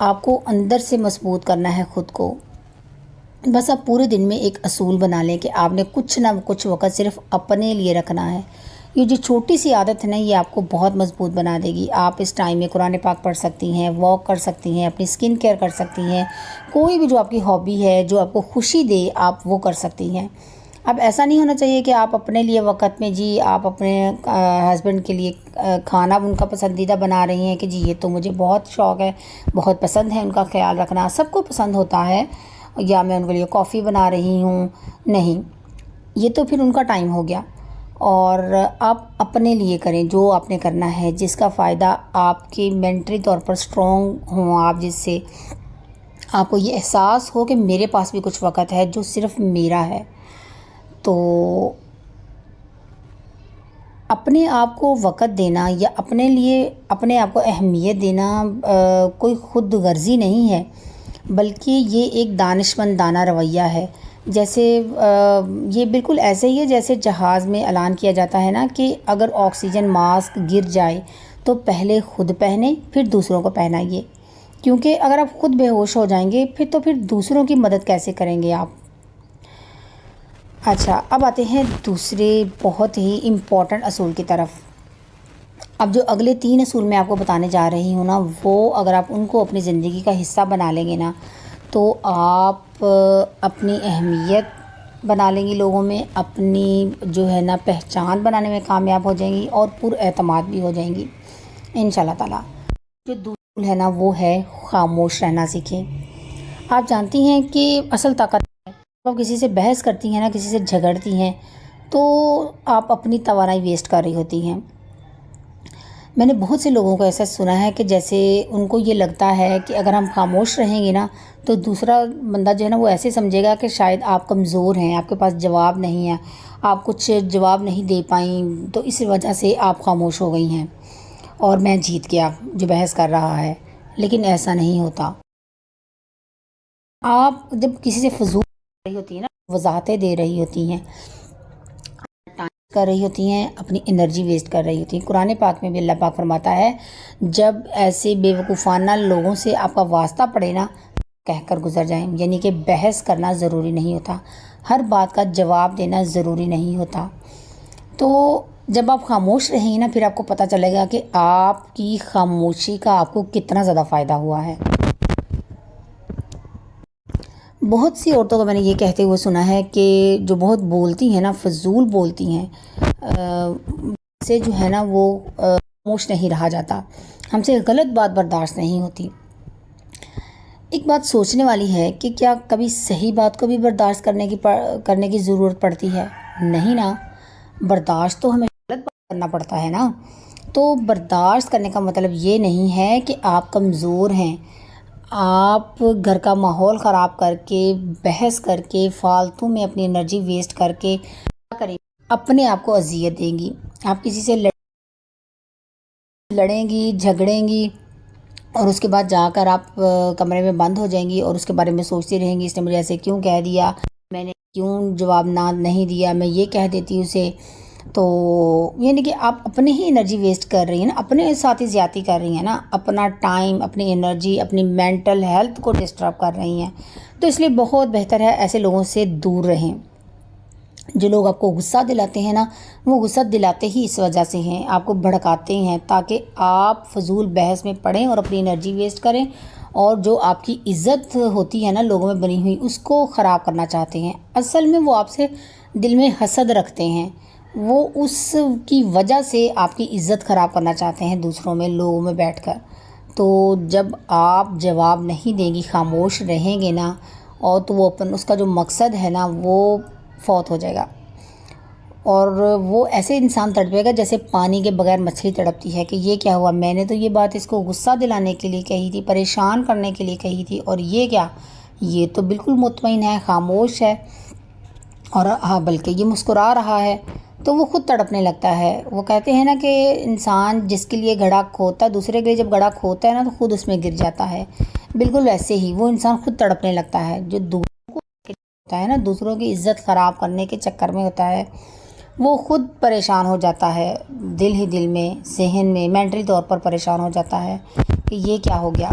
آپ کو اندر سے مضبوط کرنا ہے خود کو، بس آپ پورے دن میں ایک اصول بنا لیں کہ آپ نے کچھ نہ کچھ وقت صرف اپنے لیے رکھنا ہے۔ یہ جو چھوٹی سی عادت ہے نا، یہ آپ کو بہت مضبوط بنا دے گی۔ آپ اس ٹائم میں قرآن پاک پڑھ سکتی ہیں، واک کر سکتی ہیں، اپنی اسکن کیئر کر سکتی ہیں، کوئی بھی جو آپ کی ہابی ہے جو آپ کو خوشی دے آپ وہ کر سکتی ہیں۔ اب ایسا نہیں ہونا چاہیے کہ آپ اپنے لیے وقت میں جی آپ اپنے ہسبینڈ کے لیے کھانا ان کا پسندیدہ بنا رہی ہیں کہ جی یہ تو مجھے بہت شوق ہے، بہت پسند ہے ان کا خیال رکھنا، سب کو پسند ہوتا ہے، یا میں ان کے لیے کافی بنا رہی ہوں، نہیں، یہ تو پھر ان کا ٹائم ہو گیا۔ اور آپ اپنے لیے کریں جو آپ نے کرنا ہے، جس کا فائدہ آپ کی مینٹلی طور پر اسٹرانگ ہوں آپ، جس سے آپ کو یہ احساس ہو کہ میرے پاس بھی کچھ وقت ہے جو صرف میرا ہے۔ تو اپنے آپ کو وقت دینا یا اپنے لیے اپنے آپ کو اہمیت دینا کوئی خود غرضی نہیں ہے، بلکہ یہ ایک دانشمندانہ رویہ ہے۔ جیسے یہ بالکل ایسے ہی ہے جیسے جہاز میں اعلان کیا جاتا ہے نا کہ اگر آکسیجن ماسک گر جائے تو پہلے خود پہنیں پھر دوسروں کو پہنائیے، کیونکہ اگر آپ خود بے ہوش ہو جائیں گے پھر دوسروں کی مدد کیسے کریں گے آپ۔ اچھا، اب آتے ہیں دوسرے بہت ہی امپورٹنٹ اصول کی طرف۔ اب جو اگلے 3 اصول میں آپ کو بتانے جا رہی ہوں نا، وہ اگر آپ ان کو اپنی زندگی کا حصہ بنا لیں گے نا، تو آپ اپنی اہمیت بنا لیں گی لوگوں میں، اپنی جو ہے نا پہچان بنانے میں کامیاب ہو جائیں گی اور پر اعتماد بھی ہو جائیں گی انشاءاللہ تعالیٰ۔ جو دوسرا اصول ہے نا وہ ہے خاموش رہنا سیکھیں۔ آپ جانتی ہیں کہ اصل طاقت جب آپ کسی سے بحث کرتی ہیں نا، کسی سے جھگڑتی ہیں، تو آپ اپنی توانائی ویسٹ کر رہی ہوتی ہیں۔ میں نے بہت سے لوگوں کو ایسا سنا ہے کہ جیسے ان کو یہ لگتا ہے کہ اگر ہم خاموش رہیں گے نا تو دوسرا بندہ جو ہے نا وہ ایسے سمجھے گا کہ شاید آپ کمزور ہیں، آپ کے پاس جواب نہیں ہے، آپ کچھ جواب نہیں دے پائیں، تو اس وجہ سے آپ خاموش ہو گئی ہیں اور میں جیت گیا جو بحث کر رہا ہے۔ لیکن ایسا نہیں ہوتا۔ آپ جب کسی سے فضول کر رہی ہوتی ہیں نا، وضاحتیں دے رہی ہوتی ہیں، ٹائم کر رہی ہوتی ہیں، اپنی انرجی ویسٹ کر رہی ہوتی ہیں۔ قرآن پاک میں بھی اللہ پاک فرماتا ہے جب ایسے بے وقوفانہ لوگوں سے آپ کا واسطہ پڑے نا کہہ کر گزر جائیں، یعنی کہ بحث کرنا ضروری نہیں ہوتا، ہر بات کا جواب دینا ضروری نہیں ہوتا۔ تو جب آپ خاموش رہیں گی نا پھر آپ کو پتہ چلے گا کہ آپ کی خاموشی کا آپ کو کتنا زیادہ فائدہ ہوا ہے۔ بہت سی عورتوں کو میں نے یہ کہتے ہوئے سنا ہے کہ جو بہت بولتی ہیں نا، فضول بولتی ہیں، سے جو ہے نا وہ خاموش نہیں رہا جاتا، ہم سے غلط بات برداشت نہیں ہوتی۔ ایک بات سوچنے والی ہے کہ کیا کبھی صحیح بات کو بھی برداشت کرنے کی ضرورت پڑتی ہے؟ نہیں نا، برداشت تو ہمیں غلط بات کرنا پڑتا ہے نا۔ تو برداشت کرنے کا مطلب یہ نہیں ہے کہ آپ کمزور ہیں، آپ گھر کا ماحول خراب کر کے، بحث کر کے، فالتو میں اپنی انرجی ویسٹ کر کے کیا کریں، اپنے آپ کو اذیت دیں گی۔ آپ کسی سے لڑیں گی، جھگڑیں گی، اور اس کے بعد جا کر آپ کمرے میں بند ہو جائیں گی اور اس کے بارے میں سوچتی رہیں گی اس نے مجھے ایسے کیوں کہہ دیا، میں نے کیوں جواب نہیں دیا، میں یہ کہہ دیتی اسے۔ تو یعنی کہ آپ اپنے ہی انرجی ویسٹ کر رہی ہیں نا، اپنے ساتھ ہی زیادتی کر رہی ہیں نا، اپنا ٹائم، اپنی انرجی، اپنی مینٹل ہیلتھ کو ڈسٹرب کر رہی ہیں۔ تو اس لیے بہت بہتر ہے ایسے لوگوں سے دور رہیں۔ جو لوگ آپ کو غصہ دلاتے ہیں نا، وہ غصہ دلاتے ہی اس وجہ سے ہیں، آپ کو بھڑکاتے ہیں تاکہ آپ فضول بحث میں پڑیں اور اپنی انرجی ویسٹ کریں، اور جو آپ کی عزت ہوتی ہے نا لوگوں میں بنی ہوئی، اس کو خراب کرنا چاہتے ہیں۔ اصل میں وہ آپ سے دل میں حسد رکھتے ہیں، وہ اس کی وجہ سے آپ کی عزت خراب کرنا چاہتے ہیں دوسروں میں، لوگوں میں بیٹھ کر۔ تو جب آپ جواب نہیں دیں گی، خاموش رہیں گے نا، اور تو وہ اس کا جو مقصد ہے نا وہ فوت ہو جائے گا، اور وہ ایسے انسان تڑپے گا جیسے پانی کے بغیر مچھلی تڑپتی ہے کہ یہ کیا ہوا، میں نے تو یہ بات اس کو غصہ دلانے کے لیے کہی تھی، پریشان کرنے کے لیے کہی تھی، اور یہ کیا، یہ تو بالکل مطمئن ہے، خاموش ہے، اور ہاں بلکہ یہ مسکرا رہا ہے۔ تو وہ خود تڑپنے لگتا ہے۔ وہ کہتے ہیں نا کہ انسان جس کے لیے گھڑا کھودتا ہے، دوسرے کے لیے جب گھڑا کھودتا ہے نا تو خود اس میں گر جاتا ہے۔ بالکل ویسے ہی وہ انسان خود تڑپنے لگتا ہے جو دوسروں کو ہوتا ہے نا، دوسروں کی عزت خراب کرنے کے چکر میں ہوتا ہے، وہ خود پریشان ہو جاتا ہے، دل ہی دل میں، ذہن میں، مینٹلی طور پر پریشان ہو جاتا ہے کہ یہ کیا ہو گیا۔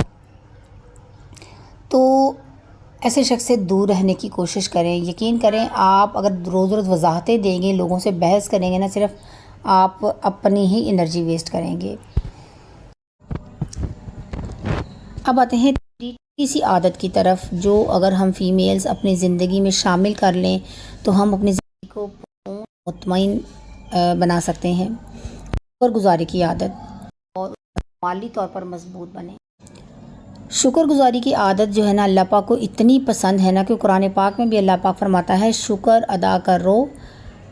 تو ایسے شخص سے دور رہنے کی کوشش کریں. یقین کریں آپ اگر روز روز وضاحتیں دیں گے، لوگوں سے بحث کریں گے نا، صرف آپ اپنی ہی انرجی ویسٹ کریں گے. اب آتے ہیں تیسری عادت کی طرف، جو اگر ہم فیمیلز اپنی زندگی میں شامل کر لیں تو ہم اپنی زندگی کو مطمئن بنا سکتے ہیں. شکر گزاری کی عادت اور مالی طور پر مضبوط بنیں. شکر گزاری کی عادت جو ہے نا اللہ پاک کو اتنی پسند ہے نا کہ قرآن پاک میں بھی اللہ پاک فرماتا ہے شکر ادا کرو.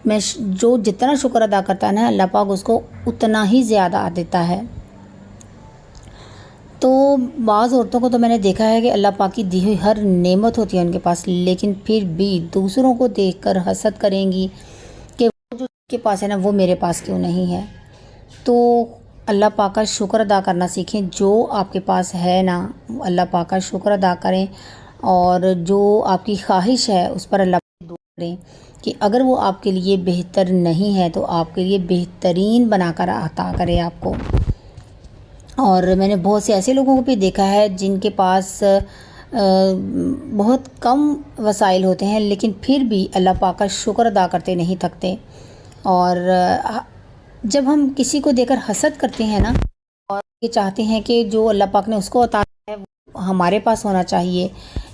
میں جو جتنا شکر ادا کرتا ہے نا اللہ پاک اس کو اتنا ہی زیادہ دیتا ہے. تو بعض عورتوں کو تو میں نے دیکھا ہے کہ اللہ پاک کی دی ہوئی ہر نعمت ہوتی ہے ان کے پاس، لیکن پھر بھی دوسروں کو دیکھ کر حسد کریں گی کہ وہ جو کے پاس ہے نا وہ میرے پاس کیوں نہیں ہے. تو اللہ پاک کا شکر ادا کرنا سیکھیں. جو آپ کے پاس ہے نا اللہ پاک کا شکر ادا کریں، اور جو آپ کی خواہش ہے اس پر اللہ پاک دعا کریں کہ اگر وہ آپ کے لیے بہتر نہیں ہے تو آپ کے لیے بہترین بنا کر عطا کرے آپ کو. اور میں نے بہت سے ایسے لوگوں کو بھی دیکھا ہے جن کے پاس بہت کم وسائل ہوتے ہیں، لیکن پھر بھی اللہ پاک کا شکر ادا کرتے نہیں تھکتے. اور جب ہم کسی کو دیکھ کر حسد کرتے ہیں نا اور یہ چاہتے ہیں کہ جو اللہ پاک نے اس کو عطا کیا ہے وہ ہمارے پاس ہونا چاہیے،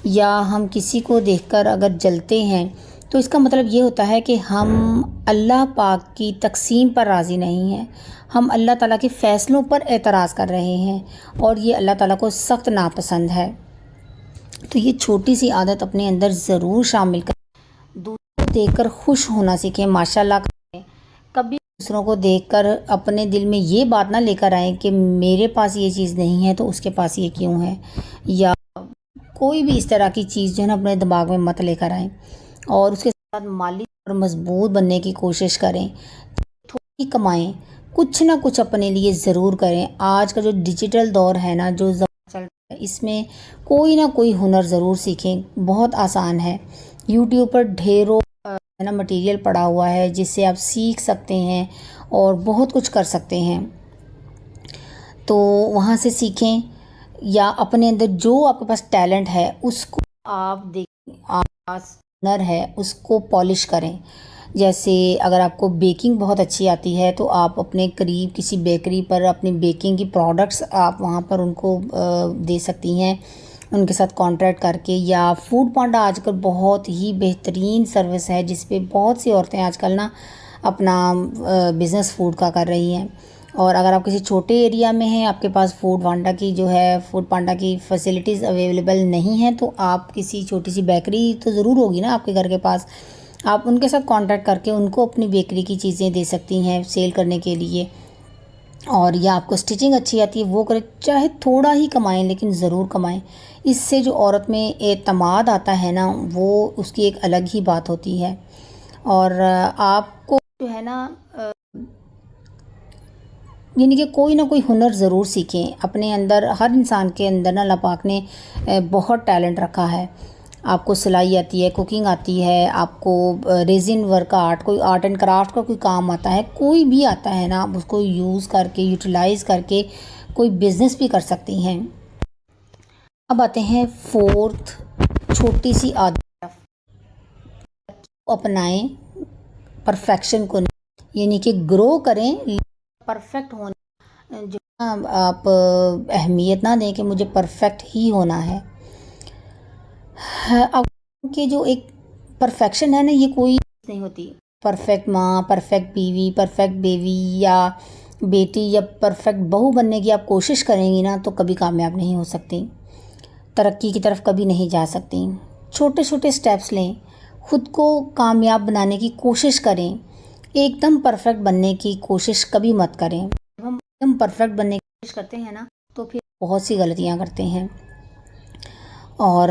یا ہم کسی کو دیکھ کر اگر جلتے ہیں تو اس کا مطلب یہ ہوتا ہے کہ ہم اللہ پاک کی تقسیم پر راضی نہیں ہیں، ہم اللہ تعالیٰ کے فیصلوں پر اعتراض کر رہے ہیں، اور یہ اللہ تعالیٰ کو سخت ناپسند ہے. تو یہ چھوٹی سی عادت اپنے اندر ضرور شامل کریں. دوسروں کو دیکھ کر خوش ہونا سیکھیں، ماشاءاللہ کریں. کبھی دوسروں کو دیکھ کر اپنے دل میں یہ بات نہ لے کر آئیں کہ میرے پاس یہ چیز نہیں ہے تو اس کے پاس یہ کیوں ہے، یا کوئی بھی اس طرح کی چیز جو ہے نا اپنے دماغ میں مت لے کر آئیں. اور اس کے ساتھ مالی اور مضبوط بننے کی کوشش کریں. تھوڑی کمائیں، کچھ نہ کچھ اپنے لیے ضرور کریں. آج کا جو ڈیجیٹل دور ہے نا، جو زمانہ چل رہا ہے، اس میں کوئی نہ کوئی ہنر ضرور سیکھیں. بہت آسان ہے، یوٹیوب پر ڈھیروں ہے نا مٹیریل پڑا ہوا ہے جس سے آپ سیکھ سکتے ہیں اور بہت کچھ کر سکتے ہیں. تو وہاں سے سیکھیں، یا اپنے اندر جو آپ کے پاس ٹیلنٹ ہے اس کو آپ دیکھیں، آپ کے پاس ہنر ہے اس کو پالش کریں. جیسے اگر آپ کو بیکنگ بہت اچھی آتی ہے تو آپ اپنے قریب کسی بیکری پر اپنی بیکنگ کی پروڈکٹس آپ وہاں پر ان کو دے سکتی ہیں، ان کے ساتھ کانٹریکٹ کر کے. یا فوڈ پانڈا آج کل بہت ہی بہترین سروس ہے جس پہ بہت سی عورتیں آج کل نا اپنا بزنس فوڈ کا کر رہی ہیں. اور اگر آپ کسی چھوٹے ایریا میں ہیں، آپ کے پاس فوڈ پانڈا کی فیسلٹیز اویلیبل نہیں ہیں، تو آپ کسی چھوٹی سی بیکری تو ضرور ہوگی نا آپ کے گھر کے پاس، آپ ان کے ساتھ کانٹیکٹ کر کے ان کو اپنی بیکری کی چیزیں دے سکتی ہیں سیل کرنے کے لیے. اور یا آپ کو اسٹیچنگ اچھی آتی ہے وہ کریں، چاہے تھوڑا ہی کمائیں لیکن ضرور کمائیں. اس سے جو عورت میں اعتماد آتا ہے نا وہ اس کی ایک الگ ہی بات ہوتی ہے. اور آپ کو جو ہے نا یعنی کہ کوئی نہ کوئی ہنر ضرور سیکھیں. اپنے اندر ہر انسان کے اندر نا اللہ پاک نے بہت ٹیلنٹ رکھا ہے. آپ کو سلائی آتی ہے، کوکنگ آتی ہے، آپ کو ریزن ورک آرٹ، کوئی آرٹ اینڈ کرافٹ کا کوئی کام آتا ہے، کوئی بھی آتا ہے نا، آپ اس کو یوز کر کے یوٹیلائز کر کے کوئی بزنس بھی کر سکتی ہیں. اب آتے ہیں فورتھ چھوٹی سی عادت اپنائیں، پرفیکشن کو نہیں، یعنی کہ گرو کریں، پرفیکٹ ہونے جو آپ اہمیت نہ دیں کہ مجھے پرفیکٹ ہی ہونا ہے. اب کہ جو ایک پرفیکشن ہے نا یہ کوئی نہیں ہوتی. پرفیکٹ ماں، پرفیکٹ بیوی، پرفیکٹ بیوی یا بیٹی یا پرفیکٹ بہو بننے کی آپ کوشش کریں گی نا تو کبھی کامیاب نہیں ہو سکتی، ترقی کی طرف کبھی نہیں جا سکتی. چھوٹے چھوٹے سٹیپس لیں، خود کو کامیاب بنانے کی کوشش کریں. ایک دم پرفیکٹ بننے کی کوشش کبھی مت کریں. جب ہم ایک دم پرفیکٹ بننے کی کوشش کرتے ہیں نا تو پھر بہت سی غلطیاں کرتے ہیں. اور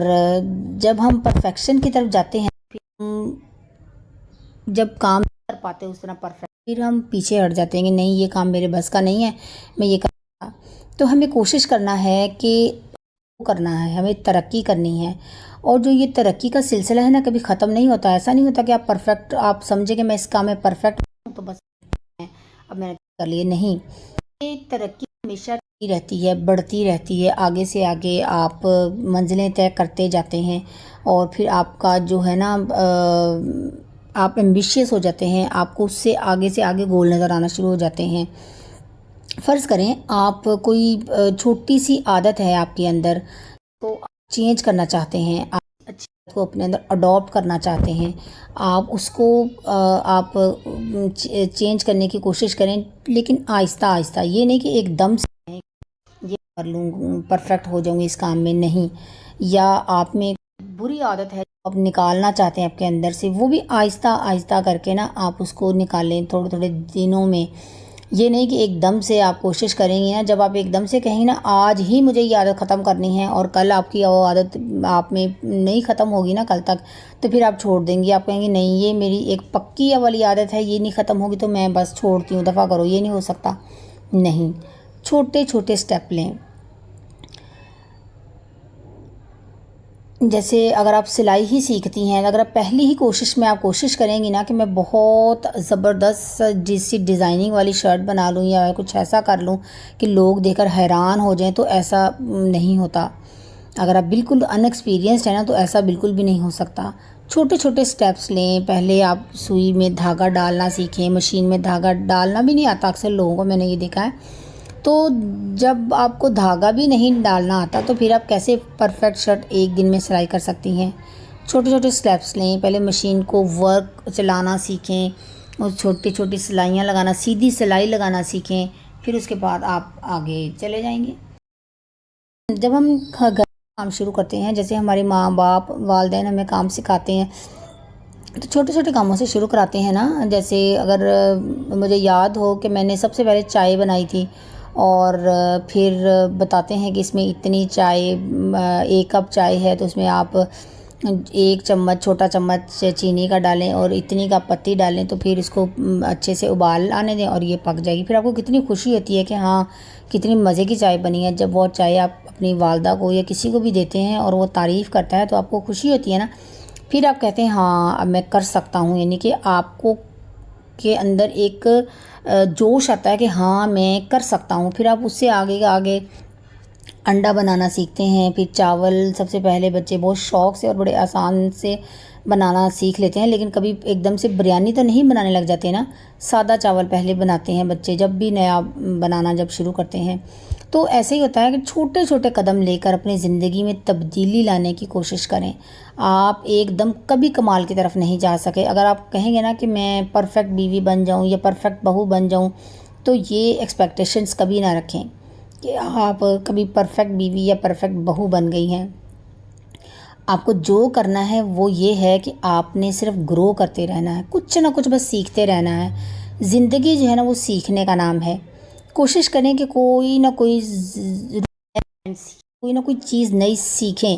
جب ہم پرفیکشن کی طرف جاتے ہیں پھر ہم جب کام نہیں کر پاتے اس طرح پرفیکٹ، پھر ہم پیچھے ہٹ جاتے ہیں کہ نہیں یہ کام میرے بس کا نہیں ہے، میں یہ کروں. تو ہمیں کوشش کرنا ہے کہ کرنا ہے، ہمیں ترقی کرنی ہے. اور جو یہ ترقی کا سلسلہ ہے نا کبھی ختم نہیں ہوتا. ایسا نہیں ہوتا کہ آپ پرفیکٹ آپ سمجھیں کہ میں اس کام میں پرفیکٹ ہوں تو بس اب میں نے کر لیے، نہیں. یہ ترقی ہمیشہ رہتی ہے، بڑھتی رہتی ہے، آگے سے آگے آپ منزلیں طے کرتے جاتے ہیں، اور پھر آپ کا جو ہے نا آپ ایمبیشیس ہو جاتے ہیں، آپ کو اس سے آگے گول نظر آنا شروع ہو جاتے ہیں۔ فرض کریں آپ کوئی چھوٹی سی عادت ہے آپ کے اندر، تو آپ چینج کرنا چاہتے ہیں، آپ اچھی عادت کو اپنے اندر اڈاپٹ کرنا چاہتے ہیں، آپ اس کو آپ چینج کرنے کی کوشش کریں، لیکن آہستہ آہستہ، یہ نہیں کہ ایک دم سے یہ کر لوں پرفیکٹ ہو جاؤں گی اس کام میں، نہیں۔ یا آپ میں بری عادت ہے جو آپ نکالنا چاہتے ہیں آپ کے اندر سے، وہ بھی آہستہ آہستہ کر کے نا آپ اس کو نکالیں تھوڑے تھوڑے دنوں میں۔ یہ نہیں کہ ایک دم سے آپ کوشش کریں گے نا، جب آپ ایک دم سے کہیں نا آج ہی مجھے یہ عادت ختم کرنی ہے، اور کل آپ کی وہ عادت آپ میں نہیں ختم ہوگی نا کل تک، تو پھر آپ چھوڑ دیں گی، آپ کہیں گے نہیں یہ میری ایک پکی والی عادت ہے، یہ نہیں ختم ہوگی تو میں بس چھوڑتی ہوں، دفع کرو، یہ نہیں ہو سکتا۔ نہیں، چھوٹے چھوٹے سٹیپ لیں۔ جیسے اگر آپ سلائی ہی سیکھتی ہیں، اگر آپ پہلی ہی کوشش میں آپ کوشش کریں گی نا کہ میں بہت زبردست جیسی ڈیزائننگ والی شرٹ بنا لوں یا کچھ ایسا کر لوں کہ لوگ دیکھ کر حیران ہو جائیں، تو ایسا نہیں ہوتا۔ اگر آپ بالکل ان ایکسپیرینسڈ ہیں نا تو ایسا بالکل بھی نہیں ہو سکتا۔ چھوٹے چھوٹے سٹیپس لیں، پہلے آپ سوئی میں دھاگا ڈالنا سیکھیں، مشین میں دھاگا ڈالنا بھی نہیں آتا اکثر لوگوں کو، میں نے یہ دیکھا ہے۔ تو جب آپ کو دھاگا بھی نہیں ڈالنا آتا تو پھر آپ کیسے پرفیکٹ شرٹ ایک دن میں سلائی کر سکتی ہیں؟ چھوٹے چھوٹے سٹیپس لیں، پہلے مشین کو ورک چلانا سیکھیں، اور چھوٹی چھوٹی سلائیاں لگانا، سیدھی سلائی لگانا سیکھیں، پھر اس کے بعد آپ آگے چلے جائیں گے۔ جب ہم گھر کا کام شروع کرتے ہیں، جیسے ہمارے ماں باپ والدین ہمیں کام سکھاتے ہیں، تو چھوٹے چھوٹے کاموں سے شروع کراتے ہیں نا۔ جیسے اگر مجھے یاد ہو کہ میں نے سب سے پہلے چائے بنائی تھی، اور پھر بتاتے ہیں کہ اس میں اتنی چائے، 1 کپ چائے ہے تو اس میں آپ 1 چمچ، چھوٹا چمچ چینی کا ڈالیں اور اتنی کا پتی ڈالیں، تو پھر اس کو اچھے سے ابال آنے دیں اور یہ پک جائے گی۔ پھر آپ کو کتنی خوشی ہوتی ہے کہ ہاں کتنی مزے کی چائے بنی ہے۔ جب وہ چائے آپ اپنی والدہ کو یا کسی کو بھی دیتے ہیں اور وہ تعریف کرتا ہے تو آپ کو خوشی ہوتی ہے نا۔ پھر آپ کہتے ہیں ہاں اب میں کر سکتا ہوں، یعنی کہ آپ کو کے اندر ایک جوش آتا ہے کہ ہاں میں کر سکتا ہوں۔ پھر آپ اس سے آگے آگے انڈا بنانا سیکھتے ہیں، پھر چاول سب سے پہلے بچے بہت شوق سے اور بڑے آسان سے بنانا سیکھ لیتے ہیں، لیکن کبھی ایک دم سے بریانی تو نہیں بنانے لگ جاتے نا۔ سادہ چاول پہلے بناتے ہیں بچے جب بھی نیا بنانا جب شروع کرتے ہیں۔ تو ایسے ہی ہوتا ہے کہ چھوٹے چھوٹے قدم لے کر اپنی زندگی میں تبدیلی لانے کی کوشش کریں۔ آپ ایک دم کبھی کمال کی طرف نہیں جا سکے۔ اگر آپ کہیں گے نا کہ میں پرفیکٹ بیوی بن جاؤں یا پرفیکٹ بہو بن جاؤں، تو یہ ایکسپیکٹیشنز کبھی نہ رکھیں کہ آپ کبھی پرفیکٹ بیوی یا پرفیکٹ بہو بن گئی ہیں۔ آپ کو جو کرنا ہے وہ یہ ہے کہ آپ نے صرف گرو کرتے رہنا ہے، کچھ نہ کچھ بس سیکھتے رہنا ہے۔ زندگی جو ہے نا وہ سیکھنے کا نام ہے۔ کوشش کریں کہ کوئی نہ کوئی چیز نئی سیکھیں،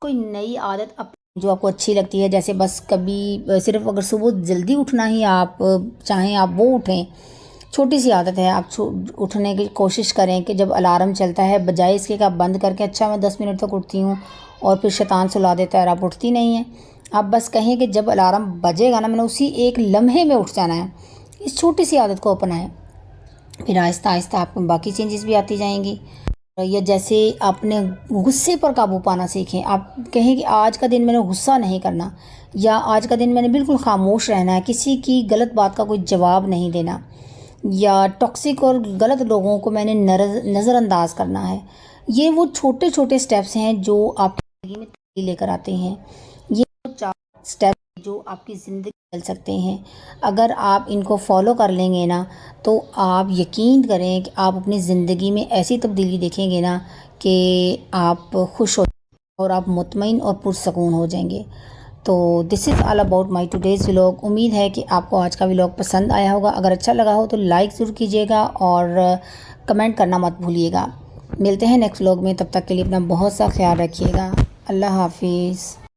کوئی نئی عادت جو آپ کو اچھی لگتی ہے۔ جیسے بس کبھی صرف اگر صبح جلدی اٹھنا ہی آپ چاہیں آپ وہ اٹھیں، چھوٹی سی عادت ہے، آپ اٹھنے کی کوشش کریں کہ جب الارم چلتا ہے بجائے اس کے کہ آپ بند کر کے اچھا میں 10 منٹ تک اٹھتی ہوں اور پھر شیطان سلا دیتا ہے اور آپ اٹھتی نہیں ہیں، آپ بس کہیں کہ جب الارم بجے گا نا میں نے اسی ایک لمحے میں اٹھ جانا ہے۔ اس چھوٹی سی عادت کو اپنائیں، پھر آہستہ آہستہ آپ کو باقی چینجز بھی آتی جائیں گی۔ یا جیسے آپ نے غصے پر قابو پانا سیکھیں، آپ کہیں کہ آج کا دن میں نے غصہ نہیں کرنا، یا آج کا دن میں نے بالکل خاموش رہنا ہے، کسی کی غلط بات کا کوئی جواب نہیں دینا، یا ٹاکسک اور غلط لوگوں کو میں نے نظر انداز کرنا ہے۔ یہ وہ چھوٹے چھوٹے سٹیپس ہیں جو آپ کی زندگی میں تبدیلی لے کر آتے ہیں۔ یہ 4 سٹیپ جو آپ کی زندگی بدل سکتے ہیں۔ اگر آپ ان کو فالو کر لیں گے نا تو آپ یقین کریں کہ آپ اپنی زندگی میں ایسی تبدیلی دیکھیں گے نا کہ آپ خوش ہو اور آپ مطمئن اور پرسکون ہو جائیں گے۔ تو this is all about my today's vlog. امید ہے کہ آپ کو آج کا ولاگ پسند آیا ہوگا۔ اگر اچھا لگا ہو تو لائک ضرور کیجیے گا اور کمنٹ کرنا مت بھولیے گا۔ ملتے ہیں نیکسٹ ولاگ میں، تب تک کے لیے اپنا بہت سا خیال رکھیے گا۔ اللہ حافظ۔